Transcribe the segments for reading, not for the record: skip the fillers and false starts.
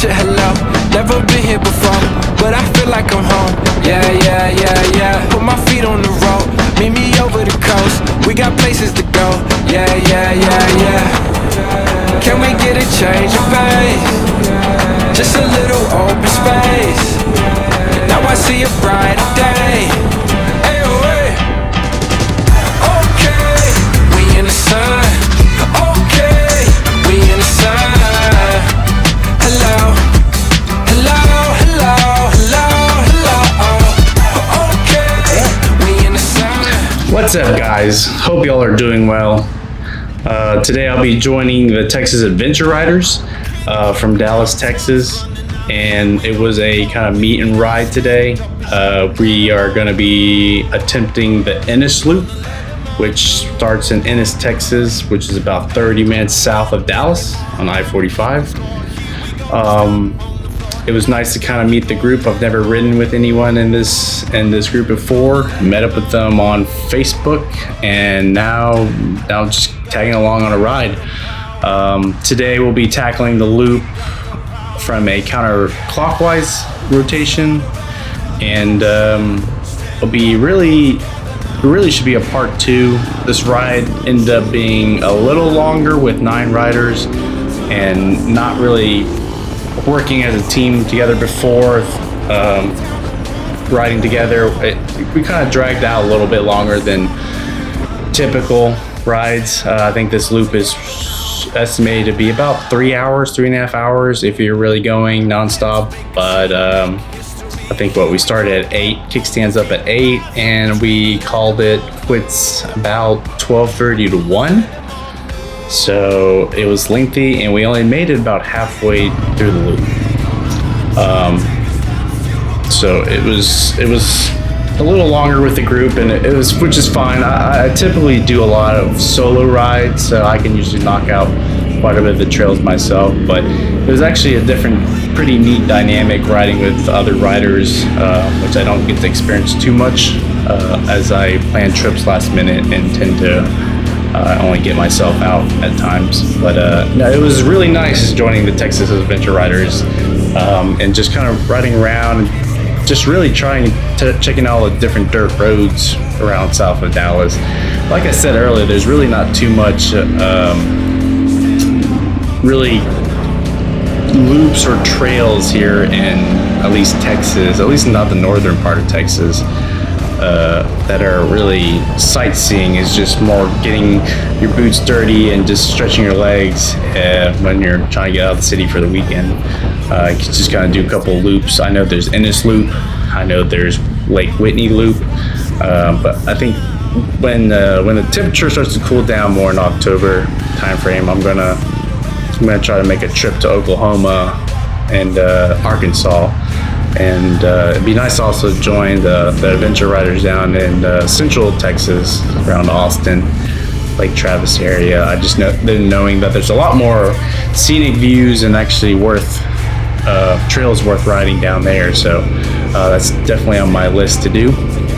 you hello. Never been here before, but I feel like I'm home. Yeah, yeah, yeah, yeah. Put my feet on the road, meet me over the coast. We got places to go. Yeah, yeah, yeah, yeah. Can we get a change of pace? Just a little open space. Now I see a brighter day. Ayo, hey. Okay, we in the sun. Okay, we in the sun. Hello, hello, hello, hello, hello. Okay, we in the sun. What's up, guys? Hope y'all are doing well. Today I'll be joining the Texas Adventure Riders from Dallas, Texas, and it was a kind of meet and ride today. We are going to be attempting the Ennis Loop, which starts in Ennis, Texas, which is about 30 minutes south of Dallas on I-45. It was nice to kind of meet the group. I've never ridden with anyone in this group before. Met up with them on Facebook, and now just tagging along on a ride. Today we'll be tackling the loop from a counterclockwise rotation, and it'll be really should be a part 2. This ride ended up being a little longer with 9 riders and not really working as a team together before. Riding together, we kind of dragged out a little bit longer than typical rides. I think this loop is estimated to be about 3.5 hours if you're really going nonstop. But I think we started at 8, kickstands up at 8, and we called it quits about 12:30 to 1. So it was lengthy, and we only made it about halfway through the loop. So it was a little longer with the group, and it was, which is fine. I typically do a lot of solo rides, so I can usually knock out quite a bit of the trails myself. But it was actually a different, pretty neat dynamic riding with other riders, which I don't get to experience too much as I plan trips last minute and tend to only get myself out at times. But no, it was really nice joining the Texas Adventure Riders and just kind of riding around and just really checking out all the different dirt roads around south of Dallas. Like I said earlier, there's really not too much really loops or trails here in at least Texas, at least not the northern part of Texas, that are really sightseeing. Is just more getting your boots dirty and just stretching your legs when you're trying to get out of the city for the weekend. You can just kind of do a couple of loops. I know there's Ennis Loop, I know there's Lake Whitney Loop, but I think when the temperature starts to cool down more in October timeframe, I'm gonna try to make a trip to Oklahoma and Arkansas. And it'd be nice to also join the adventure riders down in central Texas around Austin, Lake Travis area. I just been knowing that there's a lot more scenic views and actually trails worth riding down there. So that's definitely on my list to do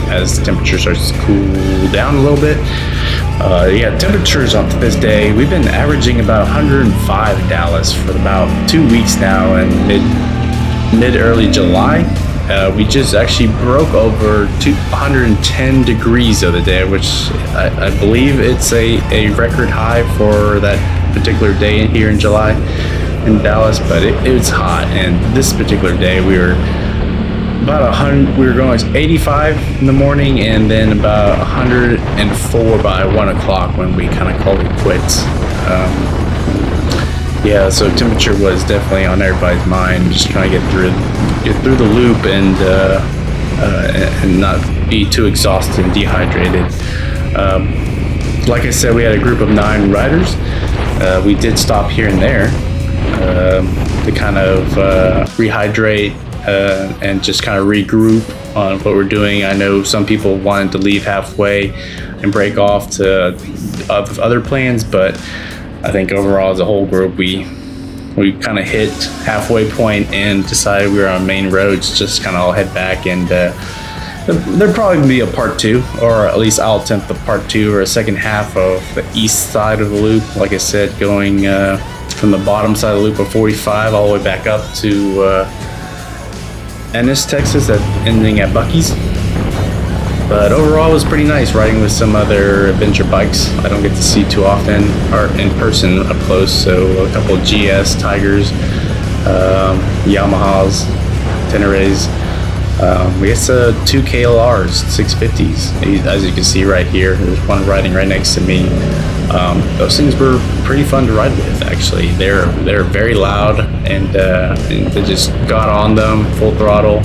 as the temperature starts to cool down a little bit. Yeah, temperatures on this day, we've been averaging about 105 in Dallas for about 2 weeks now, and mid-early July. We just actually broke over 110 degrees the other day, which I believe it's a record high for that particular day here in July in Dallas. But it was hot, and this particular day we were about 100. We were going 85 in the morning, and then about 104 by 1 o'clock when we kind of called it quits. Yeah, so temperature was definitely on everybody's mind, just trying to get through the loop and not be too exhausted and dehydrated. Like I said, we had a group of 9 riders. We did stop here and there to kind of rehydrate and just kind of regroup on what we're doing. I know some people wanted to leave halfway and break off to other plans, but I think overall as a whole group, we kind of hit halfway point and decided we were on main roads, just kind of all head back. And there'll probably be a part 2, or at least I'll attempt the part 2 or a second half of the east side of the loop. Like I said, going from the bottom side of the loop of 45 all the way back up to Ennis, Texas, ending at Buc-ee's. But overall, it was pretty nice riding with some other adventure bikes I don't get to see too often, or in person up close. So a couple of GS Tigers, Yamahas, Teneres. We got two KLRs, 650s, as you can see right here. There's one riding right next to me. Those things were pretty fun to ride with, actually. They're very loud, and they just got on them full throttle,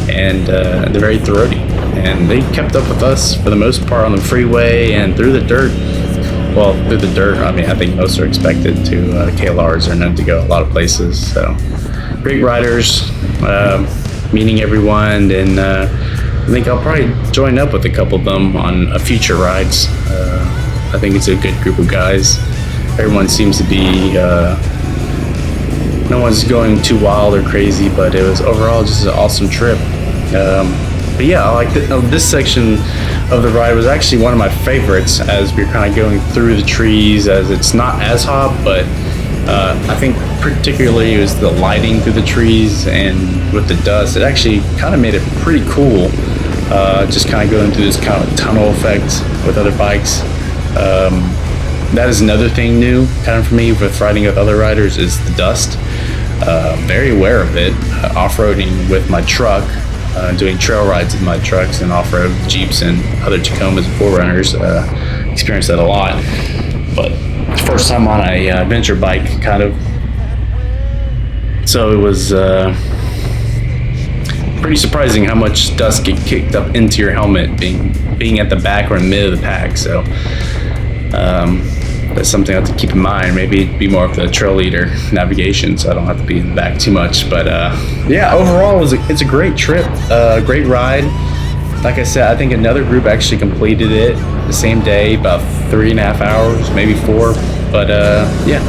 and they're very throaty. And they kept up with us for the most part on the freeway and through the dirt. Well, through the dirt, I mean, I think most are expected to. KLRs are known to go a lot of places. So, great riders, meeting everyone, and I think I'll probably join up with a couple of them on future rides. I think it's a good group of guys. Everyone seems to be, no one's going too wild or crazy, but it was overall just an awesome trip. But yeah, I like this section of the ride was actually one of my favorites, as we're kind of going through the trees, as it's not as hot, but I think particularly it was the lighting through the trees and with the dust. It actually kind of made it pretty cool, just kind of going through this kind of tunnel effect with other bikes. That is another thing new kind of for me with riding with other riders, is the dust. Very aware of it, off-roading with my truck, doing trail rides with my trucks and off-road Jeeps and other Tacomas and 4Runners. Experienced that a lot, but first time on a adventure bike, kind of. So it was pretty surprising how much dust get kicked up into your helmet, being at the back or in the middle of the pack. So that's something I have to keep in mind. Maybe be more of the trail leader navigation, so I don't have to be in the back too much. But yeah, overall, it's a great trip, great ride. Like I said, I think another group actually completed it the same day, about 3.5 hours, maybe 4. But yeah,